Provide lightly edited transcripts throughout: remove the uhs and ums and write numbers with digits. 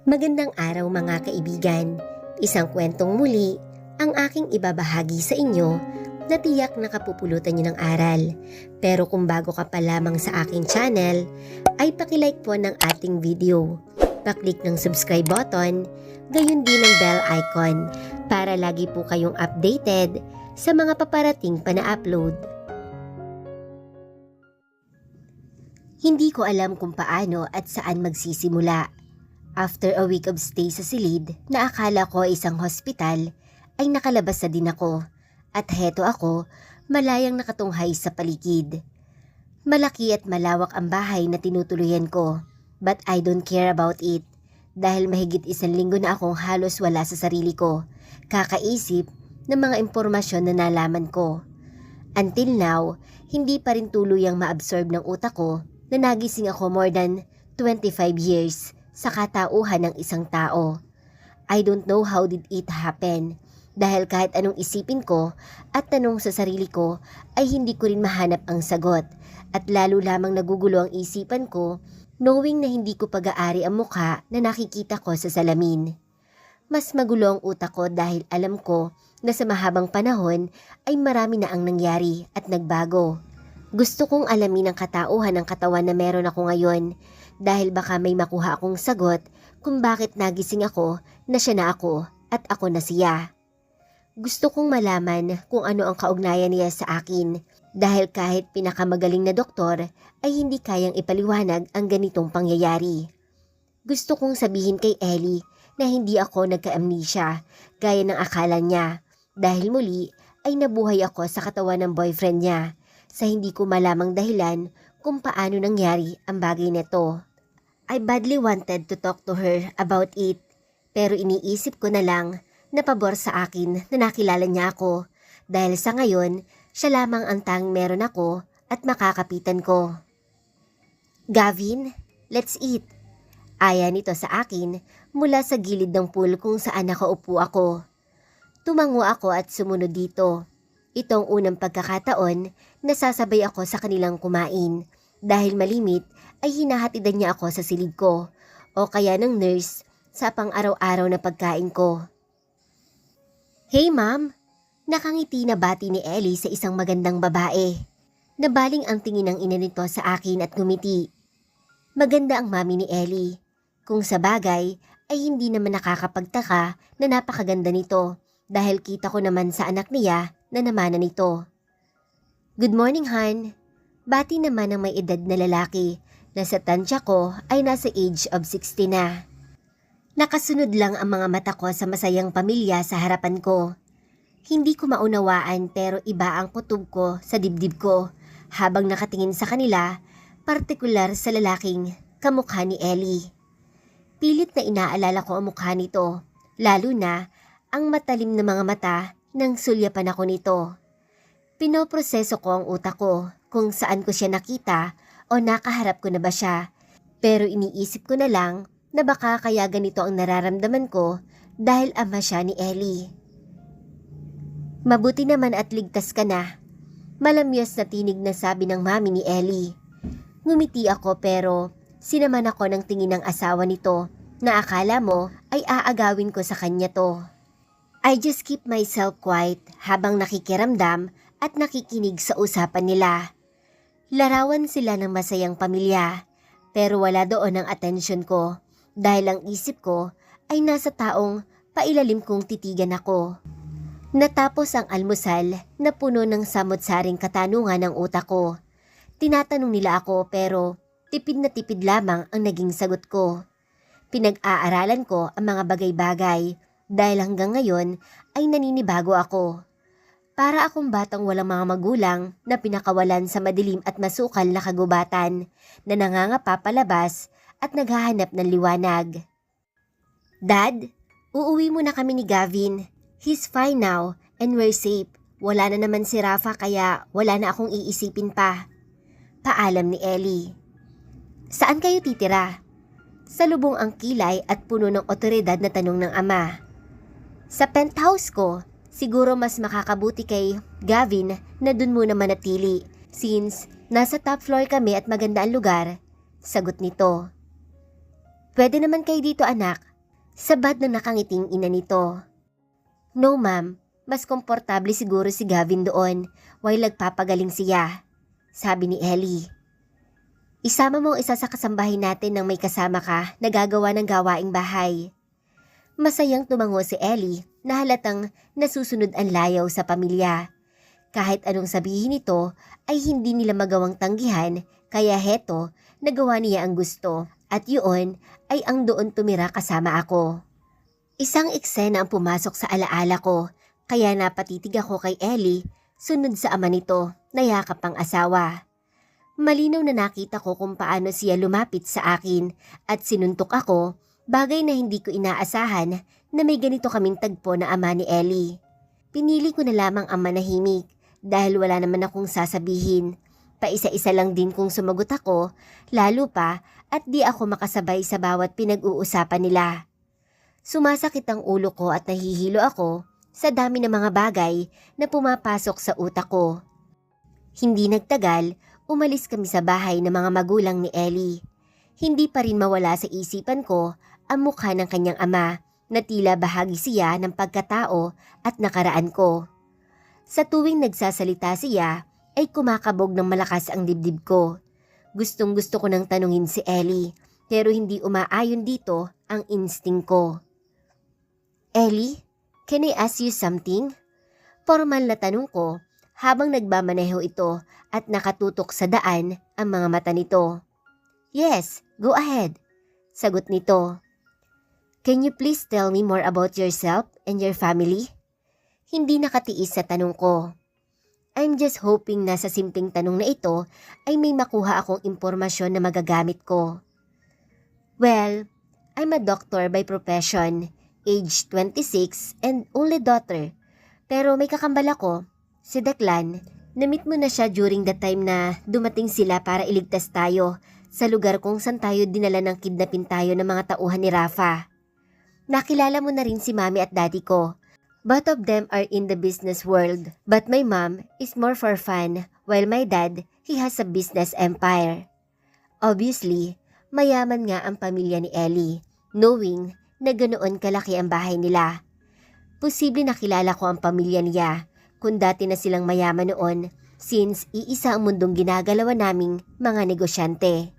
Magandang araw mga kaibigan. Isang kwentong muli ang aking ibabahagi sa inyo na tiyak nakapupulutan niyo ng aral. Pero kung bago ka pa lamang sa aking channel, ay pakilike po ng ating video. Paklik ng subscribe button, gayon din ang bell icon para lagi po kayong updated sa mga paparating pa na upload. Hindi ko alam kung paano at saan magsisimula. After a week of stay sa silid na akala ko isang hospital, ay nakalabas na din ako. At heto ako, malayang nakatunghay sa paligid. Malaki at malawak ang bahay na tinutuluyan ko, but I don't care about it. Dahil mahigit 1 linggo na akong halos wala sa sarili ko, kakaisip ng mga impormasyon na nalaman ko. Until now, hindi pa rin tuluyang ma-absorb ng utak ko na nagising ako more than 25 years sa katauhan ng isang tao. I don't know how did it happen, dahil kahit anong isipin ko at tanong sa sarili ko ay hindi ko rin mahanap ang sagot, at lalo lamang nagugulo ang isipan ko knowing na hindi ko pag-aari ang mukha na nakikita ko sa salamin. Mas magulo ang utak ko dahil alam ko na sa mahabang panahon ay marami na ang nangyari at nagbago. Gusto kong alamin ang katauhan ng katawan na meron ako ngayon, dahil baka may makuha akong sagot kung bakit nagising ako na siya na ako at ako na siya. Gusto kong malaman kung ano ang kaugnayan niya sa akin, dahil kahit pinakamagaling na doktor ay hindi kayang ipaliwanag ang ganitong pangyayari. Gusto kong sabihin kay Ellie na hindi ako nagka-amnesia gaya ng akala niya, dahil muli ay nabuhay ako sa katawan ng boyfriend niya sa hindi ko malamang dahilan kung paano nangyari ang bagay nito. I badly wanted to talk to her about it, pero iniisip ko na lang na pabor sa akin na nakilala niya ako, dahil sa ngayon, siya lamang ang tanging meron ako at makakapitan ko. Gavin, let's eat. Aya nito sa akin mula sa gilid ng pool kung saan nakaupo ako. Tumango ako at sumunod dito. Itong unang pagkakataon na sasabay ako sa kanilang kumain. Dahil malimit ay hinahatidan niya ako sa silid ko o kaya ng nurse sa pang-araw-araw na pagkain ko. Hey ma'am, nakangiti na bati ni Ellie sa isang magandang babae. Nabaling ang tingin ng ina nito sa akin at ngumiti. Maganda ang mami ni Ellie. Kung sa bagay ay hindi naman nakakapagtaka na napakaganda nito dahil kita ko naman sa anak niya na namana nito. Good morning, Han. Bati naman ng may edad na lalaki na sa tansya ko ay nasa age of 60 na. Nakasunod lang ang mga mata ko sa masayang pamilya sa harapan ko. Hindi ko maunawaan pero iba ang kutob ko sa dibdib ko habang nakatingin sa kanila, partikular sa lalaking kamukha ni Ellie. Pilit na inaalala ko ang mukha nito, lalo na ang matalim na mga mata nang sulyapan ako nito. Pinoproseso ko ang utak ko kung saan ko siya nakita o nakaharap ko na ba siya. Pero iniisip ko na lang na baka kaya ganito ang nararamdaman ko dahil ama siya ni Ellie. Mabuti naman at ligtas ka na. Malamyos na tinig na sabi ng mami ni Ellie. Ngumiti ako pero sinaman ako ng tingin ng asawa nito na akala mo ay aagawin ko sa kanya to. I just keep myself quiet habang nakikiramdam at nakikinig sa usapan nila. Larawan sila ng masayang pamilya, pero wala doon ang atensyon ko dahil ang isip ko ay nasa taong pailalim kong titigan ako. Natapos ang almusal na puno ng samot-saring katanungan ng utak ko. Tinatanong nila ako pero tipid na tipid lamang ang naging sagot ko. Pinag-aaralan ko ang mga bagay-bagay dahil hanggang ngayon ay naninibago ako. Para akong batang walang mga magulang na pinakawalan sa madilim at masukal na kagubatan na nangangapa palabas at naghahanap ng liwanag. Dad, uuwi muna kami ni Gavin. He's fine now and we're safe. Wala na naman si Rafa kaya wala na akong iisipin pa. Paalam ni Ellie. Saan kayo titira? Salubong ang kilay at puno ng otoridad na tanong ng ama. Sa penthouse ko. Siguro mas makakabuti kay Gavin na dun muna manatili since nasa top floor kami at maganda ang lugar. Sagot nito. Pwede naman kayo dito anak, Sabad na nakangiting ina nito. No ma'am, mas komportable siguro si Gavin doon while nagpapagaling siya, sabi ni Ellie. Isama mo isa sa kasambahay natin nang may kasama ka na gagawa ng gawaing bahay. Masayang tumango si Ellie na halatang nasusunod ang layaw sa pamilya. Kahit anong sabihin nito ay hindi nila magawang tanggihan kaya heto nagawa niya ang gusto at yun ay ang doon tumira kasama ako. Isang eksena ang pumasok sa alaala ko kaya napatitig ako kay Ellie sunod sa ama nito na yakap ang asawa. Malinaw na nakita ko kung paano siya lumapit sa akin at sinuntok ako, bagay na hindi ko inaasahan na may ganito kaming tagpo na ama ni Ellie. Pinili ko na lamang ang manahimik dahil wala naman akong sasabihin. Paisa-isa lang din kung sumagot ako, lalo pa at di ako makasabay sa bawat pinag-uusapan nila. Sumasakit ang ulo ko at nahihilo ako sa dami ng mga bagay na pumapasok sa utak ko. Hindi nagtagal, umalis kami sa bahay ng mga magulang ni Ellie. Hindi pa rin mawala sa isipan ko ang mukha ng kanyang ama na tila bahagi siya ng pagkatao at nakaraan ko. Sa tuwing nagsasalita siya ay kumakabog ng malakas ang dibdib ko. Gustong-gusto ko nang tanungin si Ellie pero hindi umaayon dito ang instinct ko. Ellie, can I ask you something? Formal na tanong ko habang nagmamaneho ito at nakatutok sa daan ang mga mata nito. Yes, go ahead, sagot nito. Can you please tell me more about yourself and your family? Hindi nakatiis sa tanong ko. I'm just hoping na sa simpleng tanong na ito ay may makuha akong impormasyon na magagamit ko. Well, I'm a doctor by profession, age 26 and only daughter. Pero may kakambal ako, si Declan. Na-meet mo na siya during the time na dumating sila para iligtas tayo sa lugar kung saan tayo dinala ng kidnapin tayo ng mga tauhan ni Rafa. Nakilala mo na rin si Mami at Daddy ko. Both of them are in the business world, but my mom is more for fun, while my dad, he has a business empire. Obviously, mayaman nga ang pamilya ni Ellie, knowing na ganoon kalaki ang bahay nila. Posible nakilala ko ang pamilya niya, kung dati na silang mayaman noon, since iisa ang mundong ginagalawan naming mga negosyante.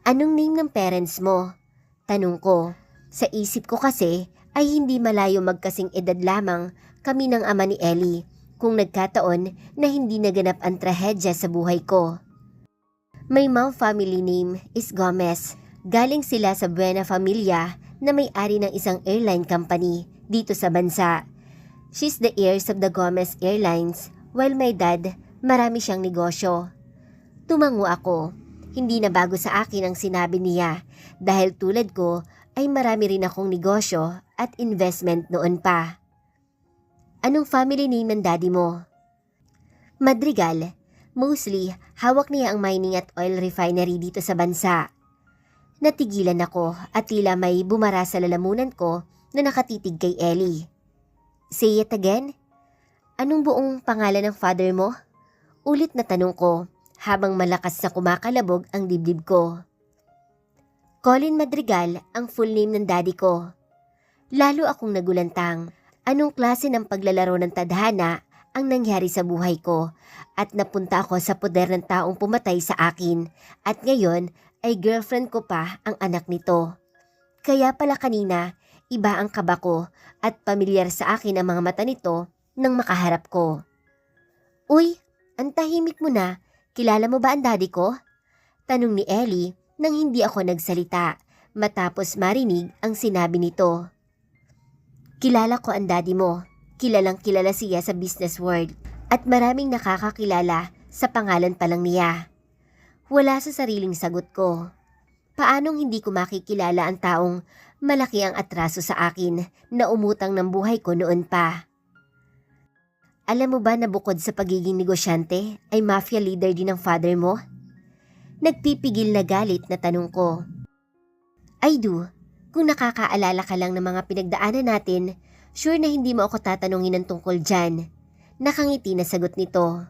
Anong name ng parents mo? Tanong ko. Sa isip ko kasi, ay hindi malayo magkasing edad lamang kami ng ama ni Ellie kung nagkataon na hindi naganap ang trahedya sa buhay ko. My mom family name is Gomez. Galing sila sa Buena Familia na may-ari ng isang airline company dito sa bansa. She's the heirs of the Gomez Airlines while my dad, marami siyang negosyo. Tumango ako. Hindi na bago sa akin ang sinabi niya dahil tulad ko ay marami rin akong negosyo at investment noon pa. Anong family name ng daddy mo? Madrigal. Mostly, hawak niya ang mining at oil refinery dito sa bansa. Natigilan ako at tila may bumara sa lalamunan ko na nakatitig kay Ellie. Say it again? Anong buong pangalan ng father mo? Ulit na tanong ko habang malakas na kumakalabog ang dibdib ko. Colin Madrigal ang full name ng daddy ko. Lalo akong nagulantang. Anong klase ng paglalaro ng tadhana ang nangyari sa buhay ko at napunta ako sa poder ng taong pumatay sa akin at ngayon ay girlfriend ko pa ang anak nito. Kaya pala kanina, iba ang kaba ko at pamilyar sa akin ang mga mata nito nang makaharap ko. Uy, ang tahimik mo na. Kilala mo ba ang daddy ko? Tanong ni Ellie nang hindi ako nagsalita matapos marinig ang sinabi nito. Kilala ko ang daddy mo. Kilalang kilala siya sa business world at maraming nakakakilala sa pangalan pa lang niya. Wala sa sariling sagot ko. Paanong hindi ko makikilala ang taong malaki ang atraso sa akin na umutang ng buhay ko noon pa? Alam mo ba na bukod sa pagiging negosyante ay mafia leader din ang father mo? Nagpipigil na galit na tanong ko. I do. Kung nakakaalala ka lang ng mga pinagdaanan natin, sure na hindi mo ako tatanungin ng tungkol dyan. Nakangiti na sagot nito.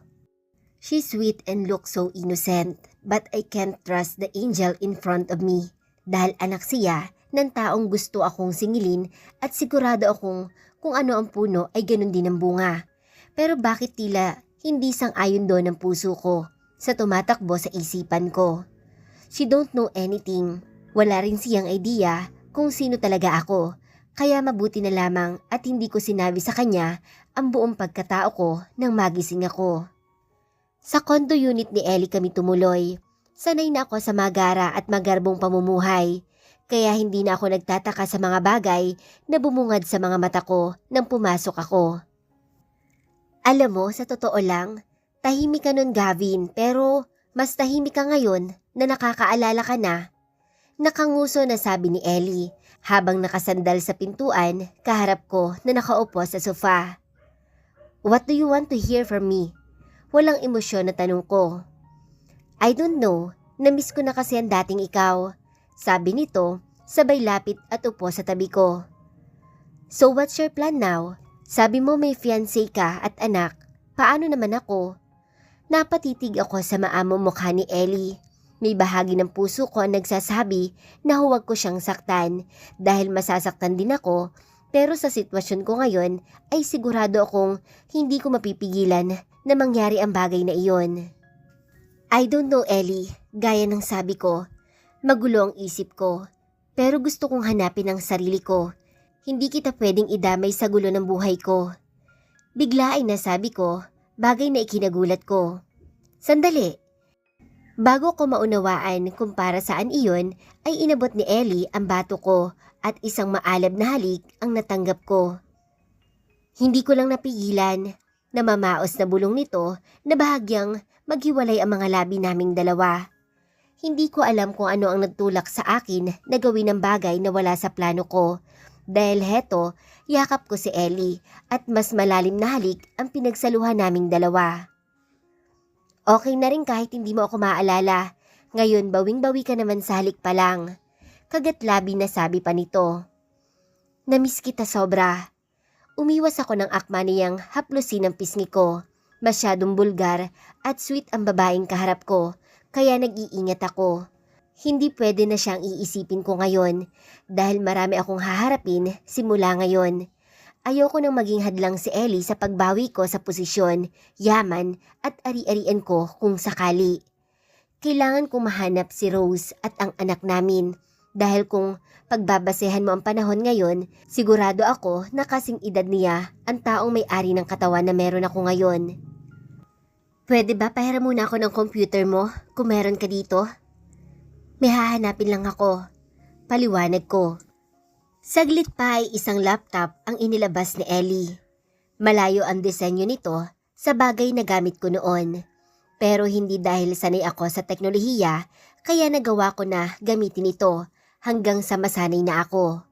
She's sweet and looks so innocent, but I can't trust the angel in front of me dahil anak siya ng taong gusto akong singilin at sigurado akong kung ano ang puno ay ganun din ang bunga. Pero bakit tila hindi sang-ayon doon ang puso ko sa tumatakbo sa isipan ko? She don't know anything. Wala rin siyang idea kung sino talaga ako. Kaya mabuti na lamang at hindi ko sinabi sa kanya ang buong pagkatao ko nang magising ako. Sa condo unit ni Ellie kami tumuloy. Sanay na ako sa magara at magarbong pamumuhay. Kaya hindi na ako nagtataka sa mga bagay na bumungad sa mga mata ko nang pumasok ako. Alam mo, sa totoo lang, tahimik ka nun Gavin, pero mas tahimik ka ngayon na nakakaalala ka na. Nakanguso na sabi ni Ellie habang nakasandal sa pintuan kaharap ko na nakaupo sa sofa. What do you want to hear from me? Walang emosyon na tanong ko. I don't know, namiss ko na kasi ang dating ikaw. Sabi nito, sabay lapit at upo sa tabi ko. So what's your plan now? Sabi mo may fiancé ka at anak. Paano naman ako? Napatitig ako sa maamong mukha ni Ellie. May bahagi ng puso ko ang nagsasabi na huwag ko siyang saktan dahil masasaktan din ako, pero sa sitwasyon ko ngayon ay sigurado akong hindi ko mapipigilan na mangyari ang bagay na iyon. I don't know Ellie, gaya ng sabi ko, magulo ang isip ko, pero gusto kong hanapin ang sarili ko. Hindi kita pwedeng idamay sa gulo ng buhay ko. Bigla ay nasabi ko, bagay na ikinagulat ko. Sandali! Bago ko maunawaan kung para saan iyon, ay inabot ni Ellie ang bato ko at isang maalab na halik ang natanggap ko. Hindi ko lang napigilan na mamaos na bulong nito na bahagyang maghiwalay ang mga labi naming dalawa. Hindi ko alam kung ano ang nagtulak sa akin na gawin ang bagay na wala sa plano ko. Dahil heto, yakap ko si Ellie at mas malalim na halik ang pinagsaluhan naming dalawa. Okay na rin kahit hindi mo ako maalala. Ngayon bawing-bawi ka naman sa halik pa lang. Kagatlabi na sabi pa nito. Namiss kita sobra. Umiwas ako ng akma niyang haplusin ang pisngi ko. Masyadong bulgar at sweet ang babaeng kaharap ko, kaya nag-iingat ako. Hindi pwede na siyang iisipin ko ngayon dahil marami akong haharapin simula ngayon. Ayoko nang maging hadlang si Ellie sa pagbawi ko sa posisyon, yaman at ari-arian ko kung sakali. Kailangan kong mahanap si Rose at ang anak namin dahil kung pagbabasehan mo ang panahon ngayon, sigurado ako na kasing edad niya ang taong may-ari ng katawan na meron ako ngayon. Pwede ba pahiram muna ako ng computer mo kung meron ka dito? May hahanapin lang ako. Paliwanag ko. Saglit pa ay isang laptop ang inilabas ni Ellie. Malayo ang disenyo nito sa bagay na gamit ko noon. Pero hindi dahil sanay ako sa teknolohiya, kaya nagawa ko na gamitin ito hanggang sa masanay na ako.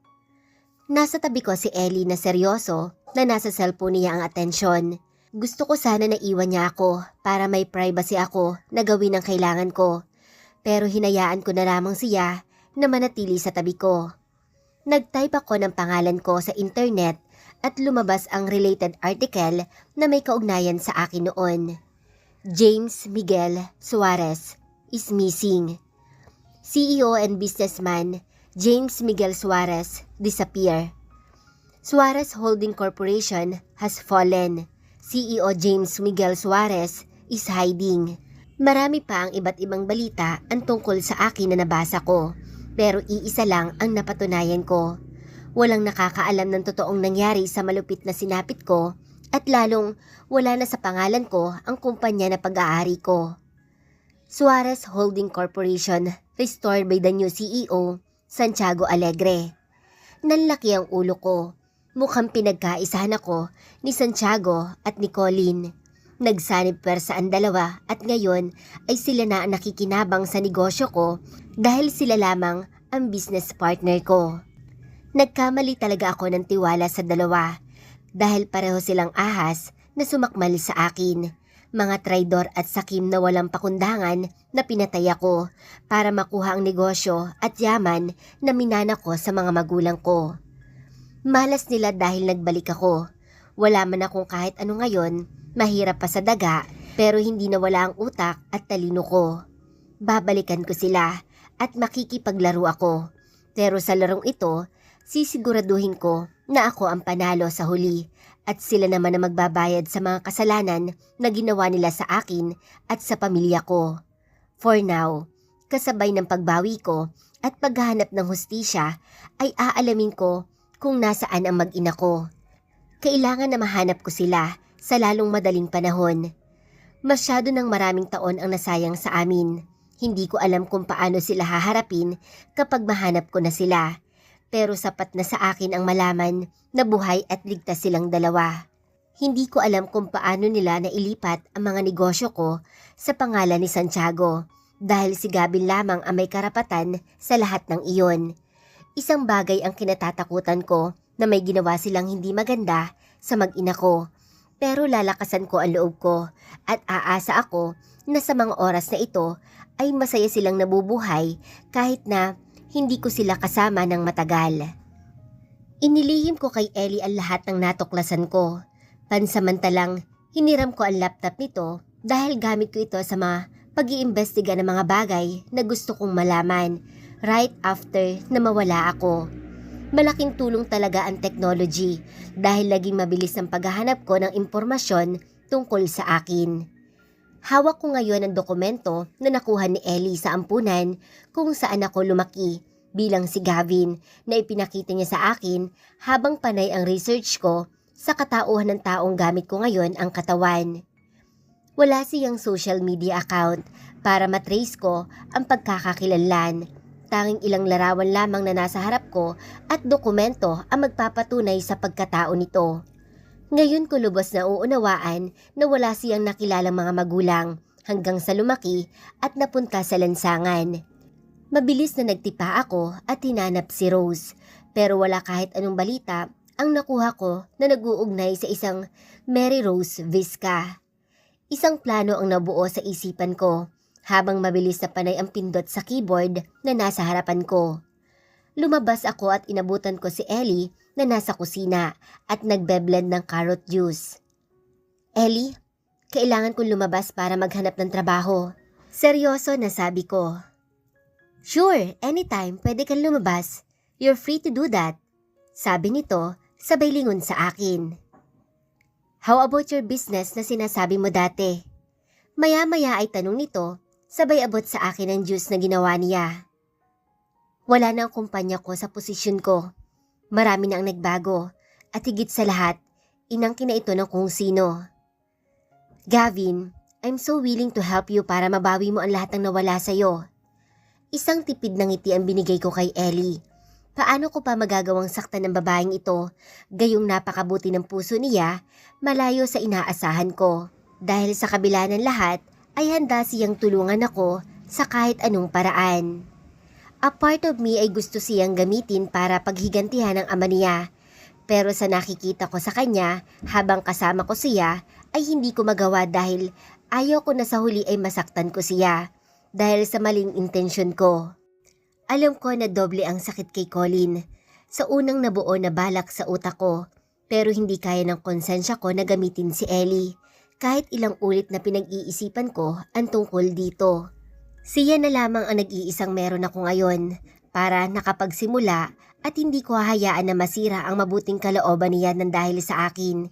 Nasa tabi ko si Ellie na seryoso na nasa cellphone niya ang atensyon. Gusto ko sana na iwan niya ako para may privacy ako na gawin ang kailangan ko. Pero hinayaan ko na lamang siya na manatili sa tabi ko. Nag-type ako ng pangalan ko sa internet at lumabas ang related article na may kaugnayan sa akin noon. James Miguel Suarez is missing. CEO and businessman James Miguel Suarez disappear. Suarez Holding Corporation has fallen. CEO James Miguel Suarez is hiding. Marami pa ang iba't ibang balita ang tungkol sa akin na nabasa ko. Pero iisa lang ang napatunayan ko. Walang nakakaalam ng totoong nangyari sa malupit na sinapit ko at lalong wala na sa pangalan ko ang kumpanya na pag-aari ko. Suarez Holding Corporation restored by the new CEO, Santiago Alegre. Nanlaki ang ulo ko. Mukhang pinagkaisahan ako ni Santiago at ni Colin. Nagsanib pwersa ang dalawa at ngayon ay sila na ang nakikinabang sa negosyo ko dahil sila lamang ang business partner ko. Nagkamali talaga ako ng tiwala sa dalawa dahil pareho silang ahas na sumakmal sa akin. Mga traidor at sakim na walang pakundangan na pinatay ako para makuha ang negosyo at yaman na minana ko sa mga magulang ko. Malas nila dahil nagbalik ako. Wala man akong kahit ano ngayon. Mahirap pa sa daga pero hindi nawala ang utak at talino ko. Babalikan ko sila at makikipaglaro ako. Pero sa larong ito, sisiguraduhin ko na ako ang panalo sa huli at sila naman ang magbabayad sa mga kasalanan na ginawa nila sa akin at sa pamilya ko. For now, kasabay ng pagbawi ko at paghahanap ng hustisya ay aalamin ko kung nasaan ang mag-ina ko. Kailangan na mahanap ko sila sa lalong madaling panahon. Masyado ng maraming taon ang nasayang sa amin. Hindi ko alam kung paano sila haharapin kapag mahanap ko na sila. Pero sapat na sa akin ang malaman na buhay at ligtas silang dalawa. Hindi ko alam kung paano nila nailipat ang mga negosyo ko sa pangalan ni Santiago dahil si Gavin lamang ang may karapatan sa lahat ng iyon. Isang bagay ang kinatatakutan ko na may ginawa silang hindi maganda sa mag-ina ko. Pero lalakasan ko ang loob ko at aasa ako na sa mga oras na ito ay masaya silang nabubuhay kahit na hindi ko sila kasama ng matagal. Inilihim ko kay Ellie ang lahat ng natuklasan ko. Pansamantalang hiniram ko ang laptop nito dahil gamit ko ito sa mga pag-iimbestiga ng mga bagay na gusto kong malaman right after na mawala ako. Malaking tulong talaga ang technology dahil laging mabilis ang paghahanap ko ng impormasyon tungkol sa akin. Hawak ko ngayon ang dokumento na nakuha ni Ellie sa ampunan kung saan ako lumaki bilang si Gavin na ipinakita niya sa akin habang panay ang research ko sa katauhan ng taong gamit ko ngayon ang katawan. Wala siyang social media account para matrace ko ang pagkakakilanlan. Tanging ilang larawan lamang na nasa harap ko at dokumento ang magpapatunay sa pagkatao nito. Ngayon ko lubos na uunawaan na wala siyang nakilalang mga magulang hanggang sa lumaki at napunta sa lansangan. Mabilis na nagtipa ako at hinanap si Rose pero wala kahit anong balita ang nakuha ko na nag-uugnay sa isang Mary Rose Visca. Isang plano ang nabuo sa isipan ko habang mabilis na panay ang pindot sa keyboard na nasa harapan ko. Lumabas ako at inabutan ko si Ellie na nasa kusina at nagbe-blend ng carrot juice. Ellie, kailangan kong lumabas para maghanap ng trabaho. Seryoso na sabi ko. Sure, anytime pwede kang lumabas. You're free to do that. Sabi nito, sabay lingon sa akin. How about your business na sinasabi mo dati? Maya-maya ay tanong nito, sabay abot sa akin ang juice na ginawa niya. Wala na ang kumpanya ko sa posisyon ko. Marami na ang nagbago at higit sa lahat, inangkin na ito ng kung sino. Gavin, I'm so willing to help you para mabawi mo ang lahat ng nawala sa'yo. Isang tipid ng ngiti ang binigay ko kay Ellie. Paano ko pa magagawang saktan ng babaeng ito, gayong napakabuti ng puso niya, malayo sa inaasahan ko. Dahil sa kabila ng lahat, ay handa siyang tulungan ako sa kahit anong paraan. A part of me ay gusto siyang gamitin para paghigantihan ng ama niya. Pero sa nakikita ko sa kanya habang kasama ko siya ay hindi ko magawa dahil ayaw ko na sa huli ay masaktan ko siya dahil sa maling intensyon ko. Alam ko na doble ang sakit kay Colin sa unang nabuo na balak sa utak ko pero hindi kaya ng konsensya ko na gamitin si Ellie. Kahit ilang ulit na pinag-iisipan ko ang tungkol dito. Siya na lamang ang nag-iisang meron ako ngayon para nakapagsimula at hindi ko hahayaan na masira ang mabuting kalooban niya ng dahil sa akin.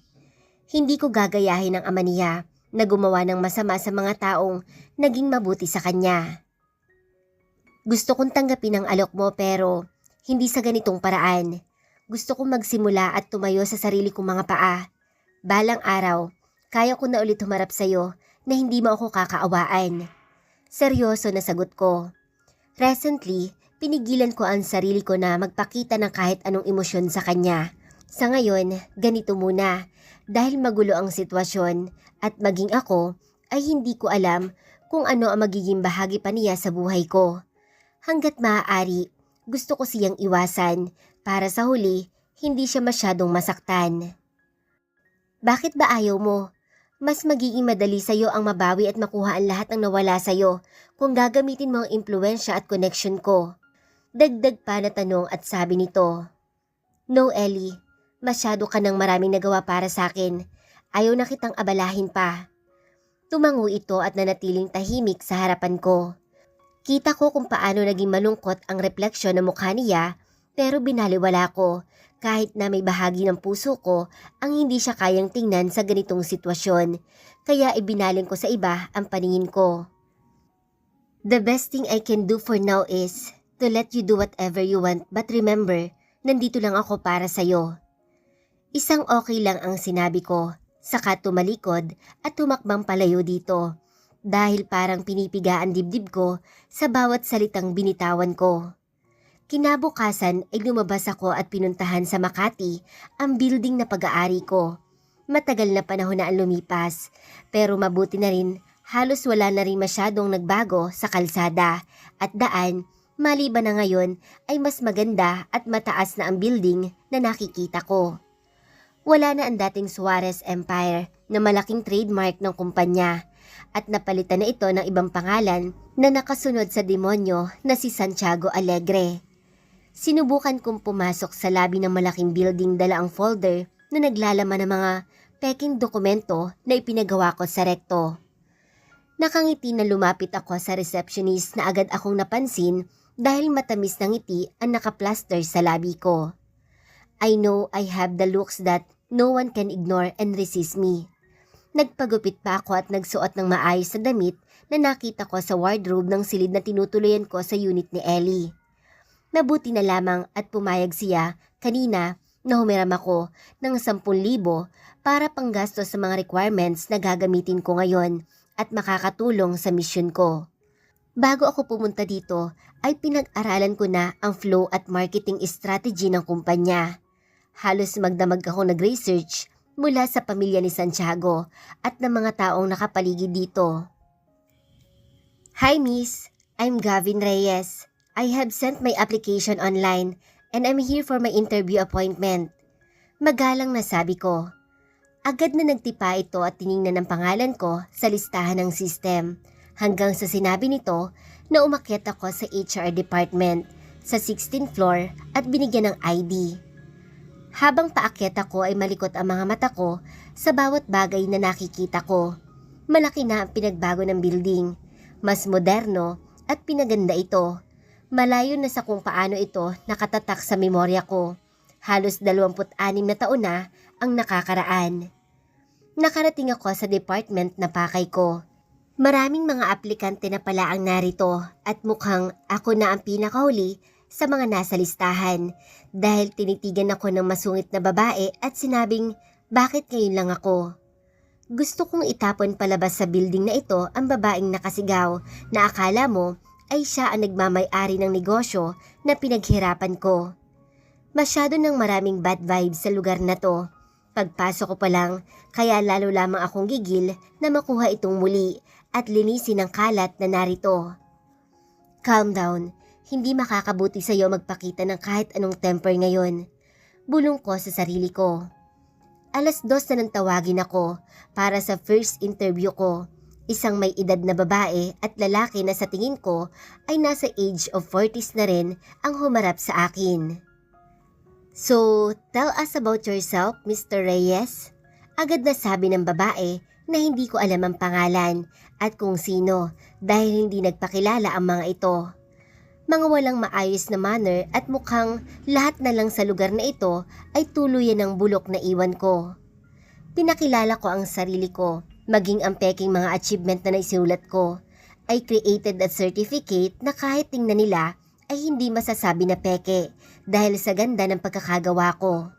Hindi ko gagayahin ang ama niya na gumawa ng masama sa mga taong naging mabuti sa kanya. Gusto kong tanggapin ang alok mo pero hindi sa ganitong paraan. Gusto kong magsimula at tumayo sa sarili kong mga paa. Balang araw, kaya ko na ulit humarap sa'yo na hindi mo ako kakaawaan. Seryoso na sagot ko. Recently, pinigilan ko ang sarili ko na magpakita ng kahit anong emosyon sa kanya. Sa ngayon, ganito muna. Dahil magulo ang sitwasyon at maging ako ay hindi ko alam kung ano ang magiging bahagi pa niya sa buhay ko. Hanggat maaari, gusto ko siyang iwasan para sa huli hindi siya masyadong masaktan. Bakit ba ayaw mo? Mas magiging madali sa'yo ang mabawi at makuha ang lahat ng nawala sa'yo kung gagamitin mo ang impluensya at connection ko. Dagdag pa na tanong at sabi nito, No Ellie, masyado ka ng maraming nagawa para sa akin. Ayaw na kitang abalahin pa. Tumango ito at nanatiling tahimik sa harapan ko. Kita ko kung paano naging malungkot ang refleksyon ng mukha niya, pero binaliwala ko kahit na may bahagi ng puso ko ang hindi siya kayang tingnan sa ganitong sitwasyon, kaya ibinaling ko sa iba ang paningin ko. The best thing I can do for now is to let you do whatever you want, but remember, nandito lang ako para sa'yo. Isang okay lang ang sinabi ko, saka tumalikod at tumakbang palayo dito dahil parang pinipiga ang dibdib ko sa bawat salitang binitawan ko. Kinabukasan ay lumabas ako at pinuntahan sa Makati ang building na pag-aari ko. Matagal na panahon na ang lumipas, pero mabuti na rin halos wala na rin masyadong nagbago sa kalsada at daan, maliban na ngayon ay mas maganda at mataas na ang building na nakikita ko. Wala na ang dating Suarez Empire na malaking trademark ng kumpanya at napalitan na ito ng ibang pangalan na nakasunod sa demonyo na si Santiago Alegre. Sinubukan kong pumasok sa lobby ng malaking building dala ang folder na naglalaman ng mga peking dokumento na ipinagawa ko sa rekto. Nakangiti na lumapit ako sa receptionist na agad akong napansin dahil matamis na ngiti ang nakaplaster sa labi ko. I know I have the looks that no one can ignore and resist me. Nagpagupit pa ako at nagsuot ng maayos na damit na nakita ko sa wardrobe ng silid na tinutuluyan ko sa unit ni Ellie. Mabuti na lamang at pumayag siya kanina na humiram ako ng 10,000 para panggasto sa mga requirements na gagamitin ko ngayon at makakatulong sa misyon ko. Bago ako pumunta dito ay pinag-aralan ko na ang flow at marketing strategy ng kumpanya. Halos magdamag ako nag-research mula sa pamilya ni Santiago at ng mga taong nakapaligid dito. Hi Miss, I'm Gavin Reyes. I have sent my application online and I'm here for my interview appointment. Magalang na sabi ko. Agad na nagtipa ito at tiningnan ang pangalan ko sa listahan ng system hanggang sa sinabi nito na umakyat ako sa HR department sa 16th floor at binigyan ng ID. Habang paakyat ako ay malikot ang mga mata ko sa bawat bagay na nakikita ko. Malaki na ang pinagbago ng building, mas moderno at pinaganda ito. Malayo na sa kung paano ito nakatatak sa memorya ko. Halos 26 na taon na ang nakakaraan. Nakarating ako sa department na pakay ko. Maraming mga aplikante na pala ang narito at mukhang ako na ang pinakahuli sa mga nasa listahan dahil tinitigan ako ng masungit na babae at sinabing bakit ngayon lang ako. Gusto kong itapon palabas sa building na ito ang babaeng nakasigaw na akala mo ay siya ang nagmamay-ari ng negosyo na pinaghirapan ko. Masyado ng maraming bad vibes sa lugar na to. Pagpasok ko pa lang, kaya lalo lamang akong gigil na makuha itong muli at linisin ang kalat na narito. Calm down, hindi makakabuti sa iyo magpakita ng kahit anong temper ngayon. Bulong ko sa sarili ko. 2:00 na nang tawagin ako para sa first interview ko. Isang may edad na babae at lalaki na sa tingin ko ay nasa age of 40s na rin ang humarap sa akin. So, tell us about yourself, Mr. Reyes. Agad na sabi ng babae na hindi ko alam ang pangalan at kung sino dahil hindi nagpakilala ang mga ito. Mga walang maayos na manner at mukhang lahat na lang sa lugar na ito ay tuluyan ng bulok na iwan ko. Pinakilala ko ang sarili ko. Maging ang peking mga achievement na naisiulat ko, I created a certificate na kahit tingnan nila ay hindi masasabi na peke dahil sa ganda ng pagkakagawa ko.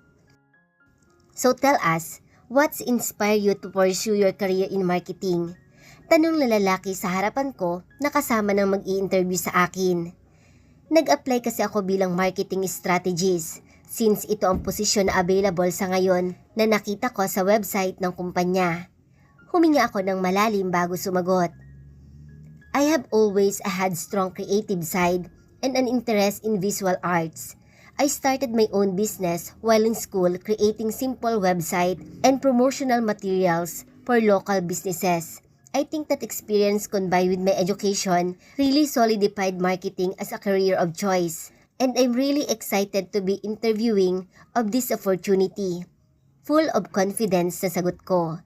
So tell us, what's inspired you to pursue your career in marketing? Tanong na lalaki sa harapan ko na kasama ng mag-i-interview sa akin. Nag-apply kasi ako bilang marketing strategist since ito ang posisyon na available sa ngayon na nakita ko sa website ng kumpanya. Huminga ako ng malalim bago sumagot. I have always had strong creative side and an interest in visual arts. I started my own business while in school creating simple website and promotional materials for local businesses. I think that experience combined with my education really solidified marketing as a career of choice. And I'm really excited to be interviewing of this opportunity. Full of confidence na sagot ko.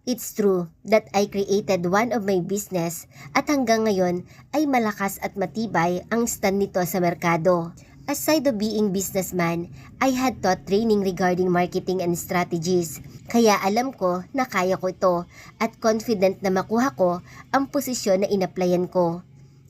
It's true that I created one of my business at hanggang ngayon ay malakas at matibay ang stand nito sa merkado. Aside of being businessman, I had taught training regarding marketing and strategies. Kaya alam ko na kaya ko ito at confident na makuha ko ang posisyon na inaplayan ko.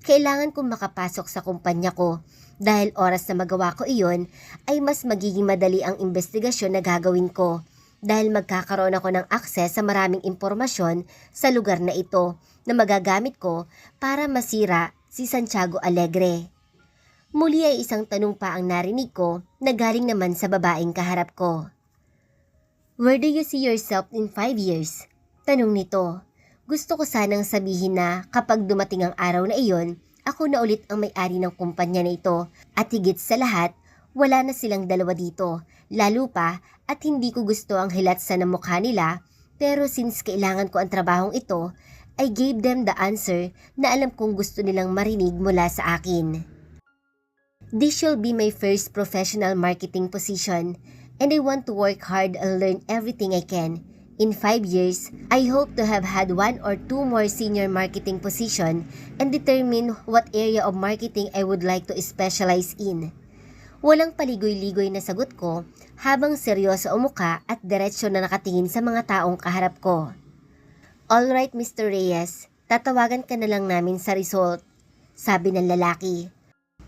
Kailangan kong makapasok sa kumpanya ko dahil oras na magawa ko iyon ay mas magiging madali ang investigasyon na gagawin ko dahil magkakaroon ako ng access sa maraming impormasyon sa lugar na ito na magagamit ko para masira si Santiago Alegre. Muli ay isang tanong pa ang narinig ko na galing naman sa babaeng kaharap ko. Where do you see yourself in 5 years? Tanong nito. Gusto ko sanang sabihin na kapag dumating ang araw na iyon, ako na ulit ang may-ari ng kumpanya na ito at higit sa lahat, wala na silang dalawa dito, lalo pa at hindi ko gusto ang hilatsa ng mukha nila pero since kailangan ko ang trabahong ito, I gave them the answer na alam kong gusto nilang marinig mula sa akin. This shall be my first professional marketing position and I want to work hard and learn everything I can. In 5 years, I hope to have had 1 or 2 more senior marketing position and determine what area of marketing I would like to specialize in. Walang paligoy-ligoy na sagot ko habang seryoso umuka at diretsyo na nakatingin sa mga taong kaharap ko. Alright Mr. Reyes, tatawagan ka na lang namin sa result, sabi ng lalaki.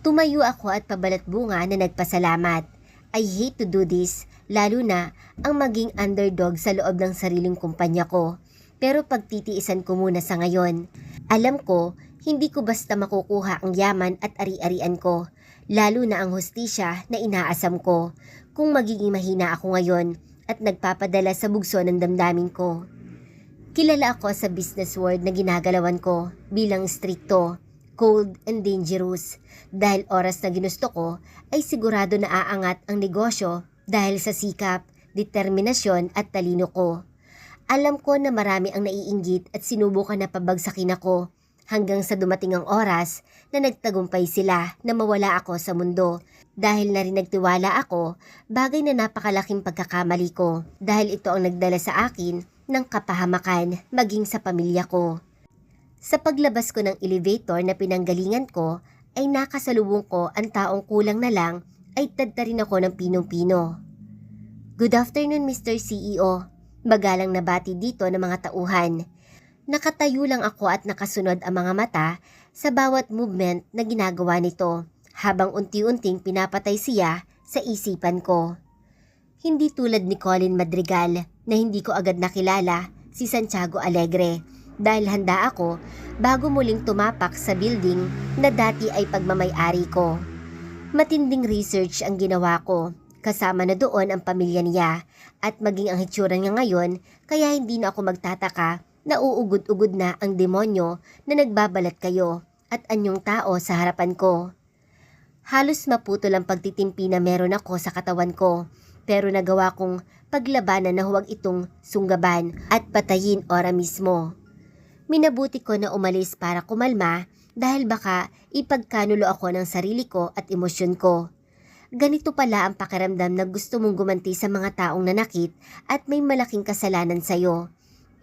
Tumayo ako at pabalat bunga na nagpasalamat. I hate to do this, lalo na ang maging underdog sa loob ng sariling kumpanya ko. Pero pagtitiisan ko muna sa ngayon. Alam ko, hindi ko basta makukuha ang yaman at ari-arian ko, lalo na ang hustisya na inaasam ko, kung magiging mahina ako ngayon at nagpapadala sa bugso ng damdamin ko. Kilala ako sa business world na ginagalawan ko bilang strikto, cold and dangerous dahil oras na ginusto ko ay sigurado na aangat ang negosyo dahil sa sikap, determinasyon at talino ko. Alam ko na marami ang naiinggit at sinubukan na pabagsakin ako hanggang sa dumating ang oras na nagtagumpay sila na mawala ako sa mundo dahil na rin nagtiwala ako, bagay na napakalaking pagkakamali ko dahil ito ang nagdala sa akin ng kapahamakan maging sa pamilya ko. Sa paglabas ko ng elevator na pinanggalingan ko ay nakasalubong ko ang taong kulang na lang ay tadta rin ako ng pinong-pino. Good afternoon Mr. CEO, magalang nabati dito ng mga tauhan. Nakatayo lang ako at nakasunod ang mga mata sa bawat movement na ginagawa nito habang unti-unting pinapatay siya sa isipan ko. Hindi tulad ni Colin Madrigal na hindi ko agad nakilala si Santiago Alegre dahil handa ako bago muling tumapak sa building na dati ay pagmamay-ari ko. Matinding research ang ginawa ko, kasama na doon ang pamilya niya at maging ang hitsura niya ngayon kaya hindi na ako magtataka na uugod-ugod na ang demonyo na nagbabalat kayo at anyong tao sa harapan ko. Halos maputol ang pagtitimpi na meron ako sa katawan ko pero nagawa kong paglabanan na huwag itong sunggaban at patayin ora mismo. Minabuti ko na umalis para kumalma dahil baka ipagkanulo ako ng sarili ko at emosyon ko. Ganito pala ang pakiramdam na gusto mong gumanti sa mga taong nanakit at may malaking kasalanan sa'yo.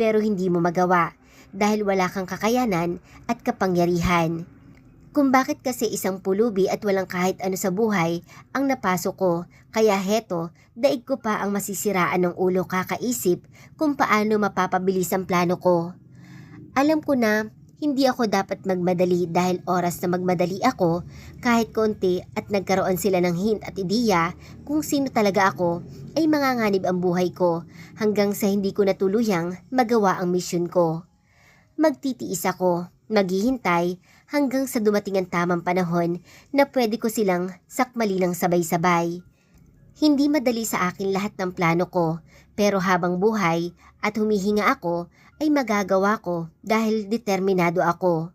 Pero hindi mo magawa dahil wala kang kakayanan at kapangyarihan. Kung bakit kasi isang pulubi at walang kahit ano sa buhay ang napasok ko, kaya heto, daig ko pa ang masisiraan ng ulo kakaisip kung paano mapapabilis ang plano ko. Alam ko na hindi ako dapat magmadali dahil oras na magmadali ako kahit konti at nagkaroon sila ng hint at ideya kung sino talaga ako ay manganganib ang buhay ko hanggang sa hindi ko natuluyang magawa ang misyon ko. Magtitiis ako, maghihintay hanggang sa dumating ang tamang panahon na pwede ko silang sakmali ng sabay-sabay. Hindi madali sa akin lahat ng plano ko pero habang buhay at humihinga ako ay magagawa ko dahil determinado ako.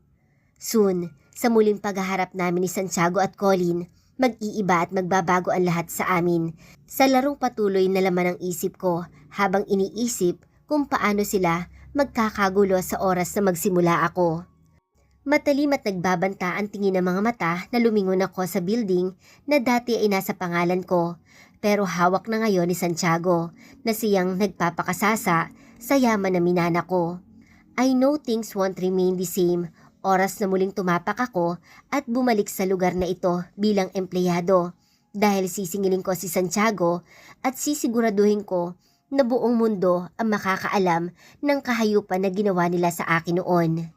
Soon, sa muling paghaharap namin ni Santiago at Colin, mag-iiba at magbabago ang lahat sa amin. Sa larong patuloy na laman ng isip ko habang iniisip kung paano sila magkakagulo sa oras na magsimula ako. Matalim at nagbabanta ang tingin ng mga mata na lumingon ako sa building na dati ay nasa pangalan ko pero hawak na ngayon ni Santiago na siyang nagpapakasasa sa yaman na minana ko. I know things won't remain the same. Oras na muling tumapak ako at bumalik sa lugar na ito bilang empleyado. Dahil sisingilin ko si Santiago at sisiguraduhin ko na buong mundo ang makakaalam ng kahayupan na ginawa nila sa akin noon.